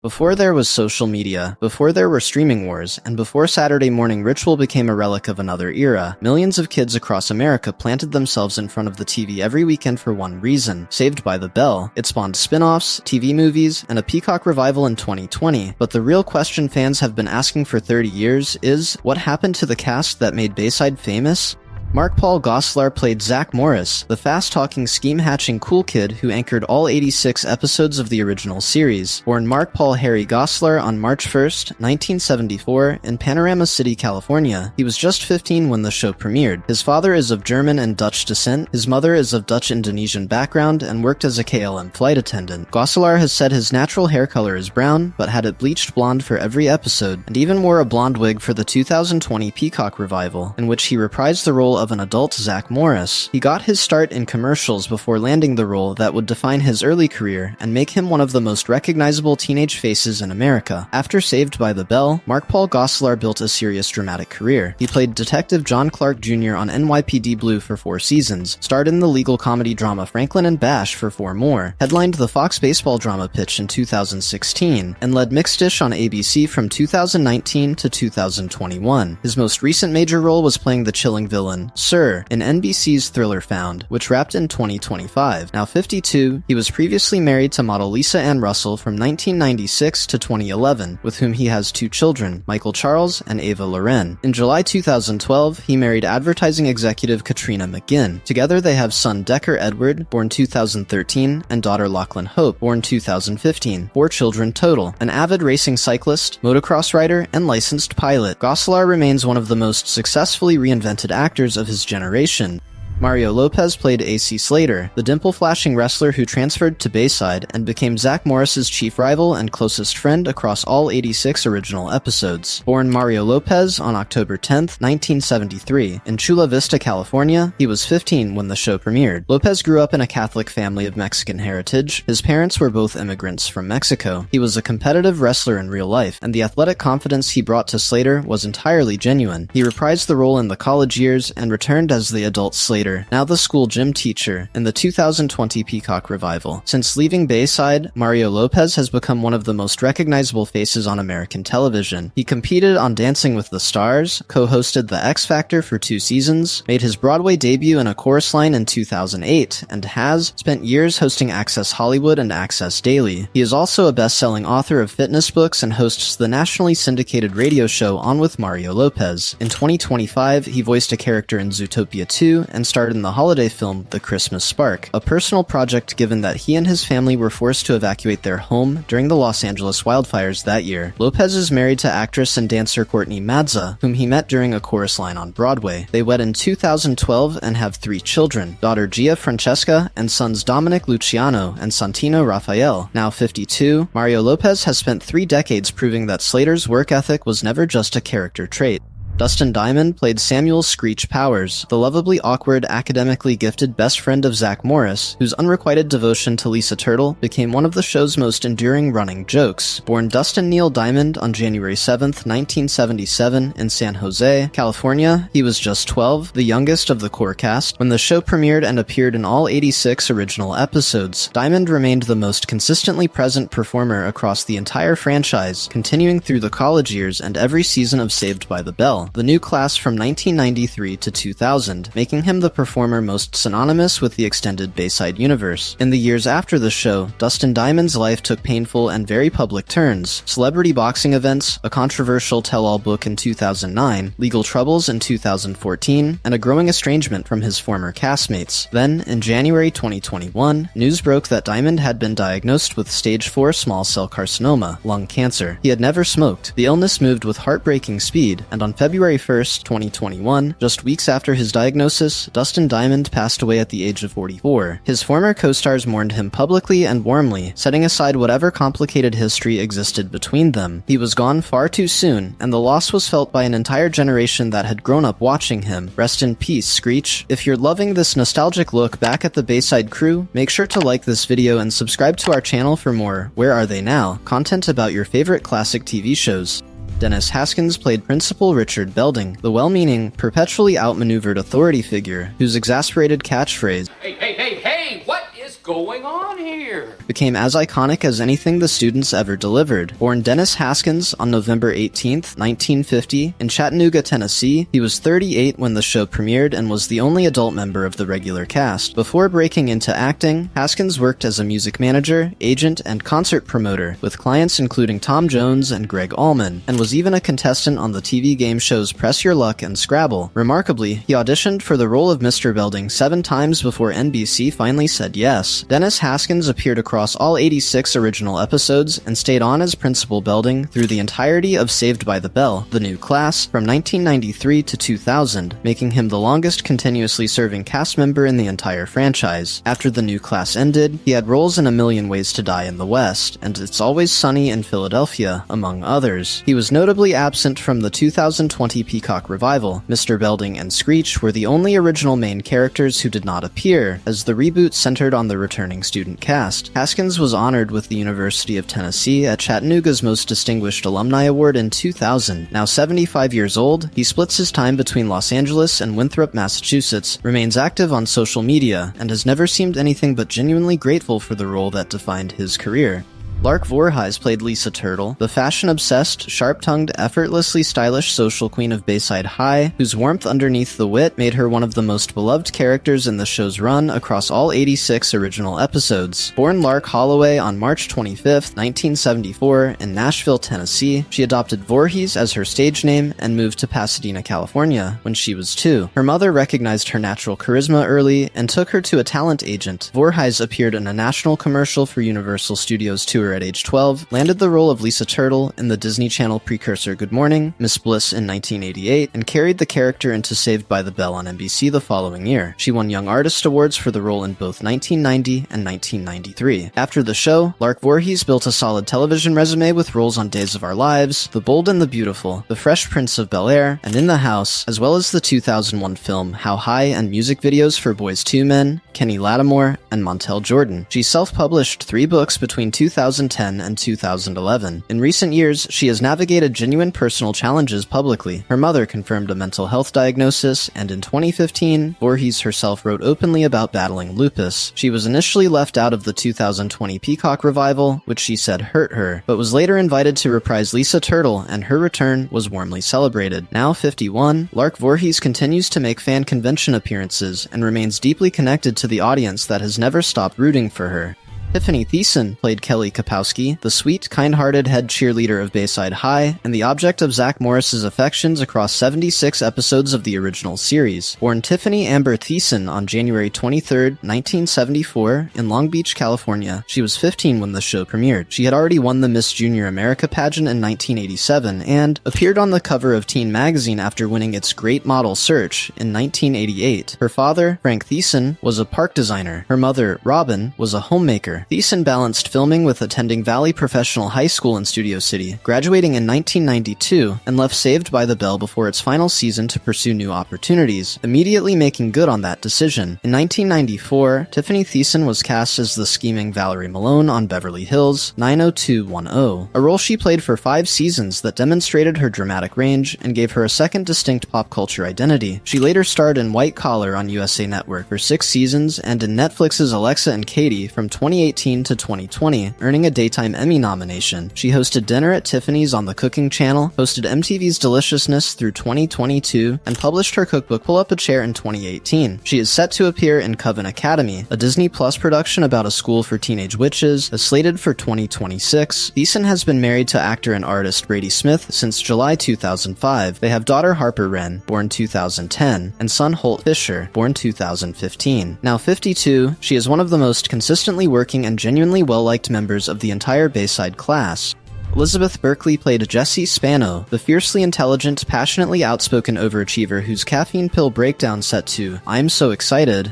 Before there was social media, before there were streaming wars, and before Saturday morning ritual became a relic of another era, millions of kids across America planted themselves in front of the TV every weekend for one reason: Saved by the Bell. It spawned spin-offs, TV movies, and a Peacock revival in 2020. But the real question fans have been asking for 30 years is, what happened to the cast that made Bayside famous? Mark Paul Gosselaar played Zach Morris, the fast-talking, scheme-hatching cool kid who anchored all 86 episodes of the original series. Born Mark Paul Harry Gosselaar on March 1st, 1974, in Panorama City, California, he was just 15 when the show premiered. His father is of German and Dutch descent, his mother is of Dutch-Indonesian background and worked as a KLM flight attendant. Gosselaar has said his natural hair color is brown, but had it bleached blonde for every episode, and even wore a blonde wig for the 2020 Peacock revival, in which he reprised the role of an adult Zach Morris. He got his start in commercials before landing the role that would define his early career and make him one of the most recognizable teenage faces in America. After Saved by the Bell, Mark Paul Gosselaar built a serious dramatic career. He played Detective John Clark Jr. on NYPD Blue for 4 seasons, starred in the legal comedy drama Franklin and Bash for 4 more, headlined the Fox baseball drama Pitch in 2016, and led Mixed-ish on ABC from 2019 to 2021. His most recent major role was playing the chilling villain, Sir, in NBC's thriller Found, which wrapped in 2025. Now 52, he was previously married to model Lisa Ann Russell from 1996 to 2011, with whom he has 2 children, Michael Charles and Ava Loren. In July 2012, he married advertising executive Katrina McGinn. Together they have son Decker Edward, born 2013, and daughter Lachlan Hope, born 2015. 4 children total. An avid racing cyclist, motocross rider, and licensed pilot, Gosselaar remains one of the most successfully reinvented actors of his generation. Mario Lopez played A.C. Slater, the dimple-flashing wrestler who transferred to Bayside and became Zach Morris's chief rival and closest friend across all 86 original episodes. Born Mario Lopez on October 10, 1973, in Chula Vista, California, he was 15 when the show premiered. Lopez grew up in a Catholic family of Mexican heritage. His parents were both immigrants from Mexico. He was a competitive wrestler in real life, and the athletic confidence he brought to Slater was entirely genuine. He reprised the role in the college years and returned as the adult Slater, now the school gym teacher, in the 2020 Peacock revival. Since leaving Bayside, Mario Lopez has become one of the most recognizable faces on American television. He competed on Dancing with the Stars, co-hosted The X Factor for 2 seasons, made his Broadway debut in A Chorus Line in 2008, and has spent years hosting Access Hollywood and Access Daily. He is also a best-selling author of fitness books and hosts the nationally syndicated radio show On with Mario Lopez. In 2025, he voiced a character in Zootopia 2 and starred in the holiday film The Christmas Spark, a personal project given that he and his family were forced to evacuate their home during the Los Angeles wildfires that year. Lopez is married to actress and dancer Courtney Madza, whom he met during A Chorus Line on Broadway. They wed in 2012 and have 3 children, daughter Gia Francesca and sons Dominic Luciano and Santino Raphael. Now 52, Mario Lopez has spent 3 decades proving that Slater's work ethic was never just a character trait. Dustin Diamond played Samuel Screech Powers, the lovably awkward, academically gifted best friend of Zach Morris, whose unrequited devotion to Lisa Turtle became one of the show's most enduring running jokes. Born Dustin Neil Diamond on January 7, 1977, in San Jose, California, he was just 12, the youngest of the core cast, when the show premiered and appeared in all 86 original episodes. Diamond remained the most consistently present performer across the entire franchise, continuing through the college years and every season of Saved by the Bell, the new class from 1993 to 2000, making him the performer most synonymous with the extended Bayside universe. In the years after the show, Dustin Diamond's life took painful and very public turns: celebrity boxing events, a controversial tell-all book in 2009, legal troubles in 2014, and a growing estrangement from his former castmates. Then, in January 2021, news broke that Diamond had been diagnosed with stage 4 small cell carcinoma, lung cancer. He had never smoked. The illness moved with heartbreaking speed, and on February 1st, 2021, just weeks after his diagnosis, Dustin Diamond passed away at the age of 44. His former co-stars mourned him publicly and warmly, setting aside whatever complicated history existed between them. He was gone far too soon, and the loss was felt by an entire generation that had grown up watching him. Rest in peace, Screech. If you're loving this nostalgic look back at the Bayside crew, make sure to like this video and subscribe to our channel for more Where Are They Now? Content about your favorite classic TV shows. Dennis Haskins played Principal Richard Belding, the well-meaning, perpetually outmaneuvered authority figure whose exasperated catchphrase, Hey, what is going on here? became as iconic as anything the students ever delivered. Born Dennis Haskins on November 18, 1950, in Chattanooga, Tennessee, he was 38 when the show premiered and was the only adult member of the regular cast. Before breaking into acting, Haskins worked as a music manager, agent, and concert promoter, with clients including Tom Jones and Greg Allman, and was even a contestant on the TV game shows Press Your Luck and Scrabble. Remarkably, he auditioned for the role of Mr. Belding 7 times before NBC finally said yes. Dennis Haskins appeared across all 86 original episodes and stayed on as Principal Belding through the entirety of Saved by the Bell, the new class, from 1993 to 2000, making him the longest continuously serving cast member in the entire franchise. After the new class ended, he had roles in A Million Ways to Die in the West, and It's Always Sunny in Philadelphia, among others. He was notably absent from the 2020 Peacock revival. Mr. Belding and Screech were the only original main characters who did not appear, as the reboot centered on the returning student cast. Haskins was honored with the University of Tennessee at Chattanooga's Most Distinguished Alumni Award in 2000. Now 75 years old, he splits his time between Los Angeles and Winthrop, Massachusetts, remains active on social media, and has never seemed anything but genuinely grateful for the role that defined his career. Lark Voorhies played Lisa Turtle, the fashion-obsessed, sharp-tongued, effortlessly stylish social queen of Bayside High, whose warmth underneath the wit made her one of the most beloved characters in the show's run across all 86 original episodes. Born Lark Holloway on March 25, 1974, in Nashville, Tennessee, she adopted Voorhies as her stage name and moved to Pasadena, California, when she was 2. Her mother recognized her natural charisma early and took her to a talent agent. Voorhies appeared in a national commercial for Universal Studios tour at age 12, landed the role of Lisa Turtle in the Disney Channel precursor Good Morning, Miss Bliss in 1988, and carried the character into Saved by the Bell on NBC the following year. She won Young Artist Awards for the role in both 1990 and 1993. After the show, Lark Voorhies built a solid television resume with roles on Days of Our Lives, The Bold and the Beautiful, The Fresh Prince of Bel-Air, and In the House, as well as the 2001 film How High and music videos for Boys II Men, Kenny Lattimore, and Montel Jordan. She self-published 3 books between 2010 and 2011. In recent years, she has navigated genuine personal challenges publicly. Her mother confirmed a mental health diagnosis, and in 2015, Voorhies herself wrote openly about battling lupus. She was initially left out of the 2020 Peacock revival, which she said hurt her, but was later invited to reprise Lisa Turtle, and her return was warmly celebrated. Now 51, Lark Voorhies continues to make fan convention appearances and remains deeply connected to the audience that has never stopped rooting for her. Tiffany Theon played Kelly Kapowski, the sweet, kind-hearted head cheerleader of Bayside High, and the object of Zach Morris's affections across 76 episodes of the original series. Born Tiffany Amber Theon on January 23, 1974, in Long Beach, California, she was 15 when the show premiered. She had already won the Miss Junior America pageant in 1987 and appeared on the cover of Teen magazine after winning its Great Model Search in 1988. Her father, Frank Theon, was a park designer. Her mother, Robin, was a homemaker. Theon balanced filming with attending Valley Professional High School in Studio City, graduating in 1992, and left Saved by the Bell before its final season to pursue new opportunities, immediately making good on that decision. In 1994, Tiffany Theon was cast as the scheming Valerie Malone on Beverly Hills 90210, a role she played for 5 seasons that demonstrated her dramatic range and gave her a second distinct pop culture identity. She later starred in White Collar on USA Network for 6 seasons and in Netflix's Alexa and Katie from 2018 to 2020, earning a Daytime Emmy nomination. She hosted Dinner at Tiffany's on the Cooking Channel, hosted MTV's Deliciousness through 2022, and published her cookbook Pull Up a Chair in 2018. She is set to appear in Coven Academy, a Disney Plus production about a school for teenage witches, slated for 2026. Theon has been married to actor and artist Brady Smith since July 2005. They have daughter Harper Wren, born 2010, and son Holt Fisher, born 2015. Now 52, she is one of the most consistently working and genuinely well-liked members of the entire Bayside class. Elizabeth Berkley played Jessie Spano, the fiercely intelligent, passionately outspoken overachiever whose caffeine pill breakdown set to "I'm so excited"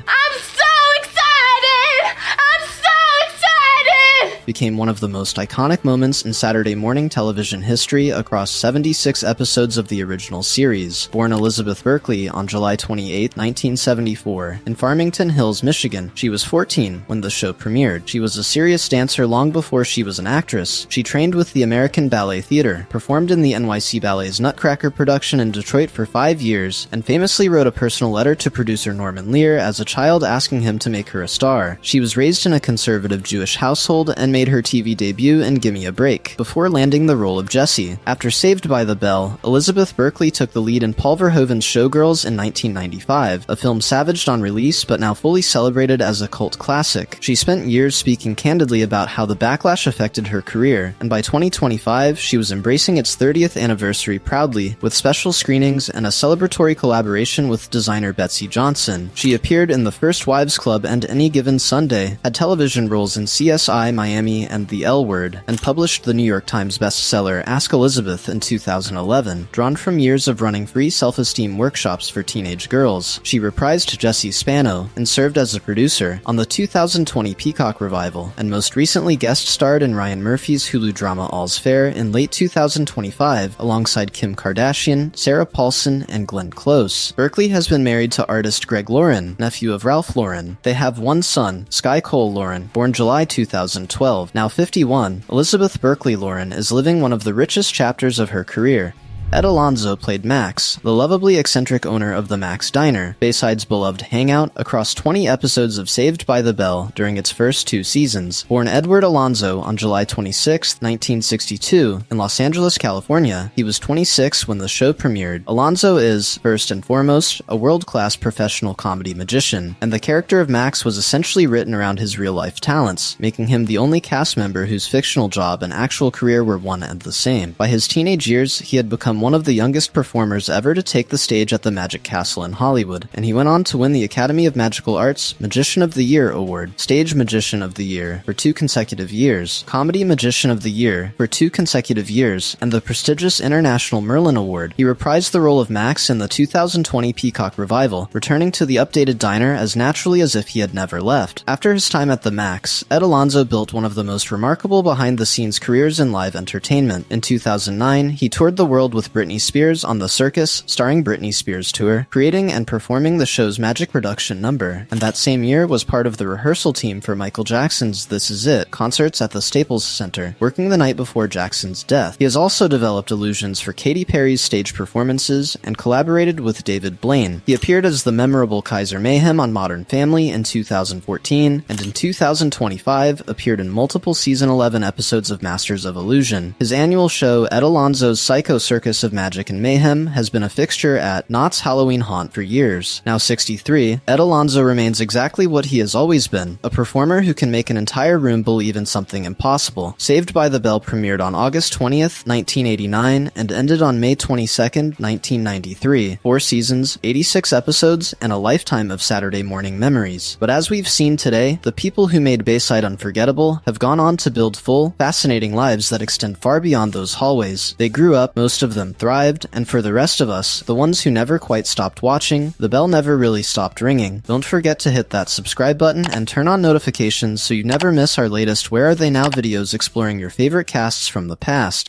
became one of the most iconic moments in Saturday morning television history across 76 episodes of the original series. Born Elizabeth Berkley on July 28, 1974, in Farmington Hills, Michigan, she was 14 when the show premiered. She was a serious dancer long before she was an actress. She trained with the American Ballet Theater, performed in the NYC Ballet's Nutcracker production in Detroit for 5 years, and famously wrote a personal letter to producer Norman Lear as a child asking him to make her a star. She was raised in a conservative Jewish household and made her TV debut in Gimme a Break, before landing the role of Jessie. After Saved by the Bell, Elizabeth Berkley took the lead in Paul Verhoeven's Showgirls in 1995, a film savaged on release but now fully celebrated as a cult classic. She spent years speaking candidly about how the backlash affected her career, and by 2025, she was embracing its 30th anniversary proudly, with special screenings and a celebratory collaboration with designer Betsy Johnson. She appeared in The First Wives Club and Any Given Sunday, had television roles in CSI Miami and The L Word, and published the New York Times bestseller Ask Elizabeth in 2011, drawn from years of running free self-esteem workshops for teenage girls. She reprised Jessie Spano and served as a producer on the 2020 Peacock revival, and most recently guest starred in Ryan Murphy's Hulu drama All's Fair in late 2025 alongside Kim Kardashian, Sarah Paulson, and Glenn Close. Berkley has been married to artist Greg Lauren, nephew of Ralph Lauren. They have one son, Sky Cole Lauren, born July 2012. Now 51, Elizabeth Berkley Lauren is living one of the richest chapters of her career. Ed Alonzo played Max, the lovably eccentric owner of the Max Diner, Bayside's beloved hangout, across 20 episodes of Saved by the Bell during its first 2 seasons. Born Edward Alonzo on July 26, 1962, in Los Angeles, California, he was 26 when the show premiered. Alonzo is, first and foremost, a world-class professional comedy magician, and the character of Max was essentially written around his real-life talents, making him the only cast member whose fictional job and actual career were one and the same. By his teenage years, he had become one of the youngest performers ever to take the stage at the Magic Castle in Hollywood, and he went on to win the Academy of Magical Arts Magician of the Year Award, Stage Magician of the Year for 2 consecutive years, Comedy Magician of the Year for 2 consecutive years, and the prestigious International Merlin Award. He reprised the role of Max in the 2020 Peacock revival, returning to the updated diner as naturally as if he had never left. After his time at the Max, Ed Alonzo built one of the most remarkable behind-the-scenes careers in live entertainment. In 2009, he toured the world with Britney Spears on the Circus Starring Britney Spears tour, creating and performing the show's magic production number, and that same year was part of the rehearsal team for Michael Jackson's This Is It concerts at the Staples Center, working the night before Jackson's death. He has also developed illusions for Katy Perry's stage performances and collaborated with David Blaine. He appeared as the memorable Kaiser Mayhem on Modern Family in 2014, and in 2025 appeared in multiple season 11 episodes of Masters of Illusion. His annual show, Ed Alonzo's Psycho Circus of Magic and Mayhem, has been a fixture at Knott's Halloween Haunt for years. Now 63, Ed Alonzo remains exactly what he has always been, a performer who can make an entire room believe in something impossible. Saved by the Bell premiered on August 20th, 1989, and ended on May 22nd, 1993. 4 seasons, 86 episodes, and a lifetime of Saturday morning memories. But as we've seen today, the people who made Bayside unforgettable have gone on to build full, fascinating lives that extend far beyond those hallways. They grew up, most of them thrived, and for the rest of us, the ones who never quite stopped watching, the bell never really stopped ringing. Don't forget to hit that subscribe button and turn on notifications so you never miss our latest Where Are They Now videos exploring your favorite casts from the past.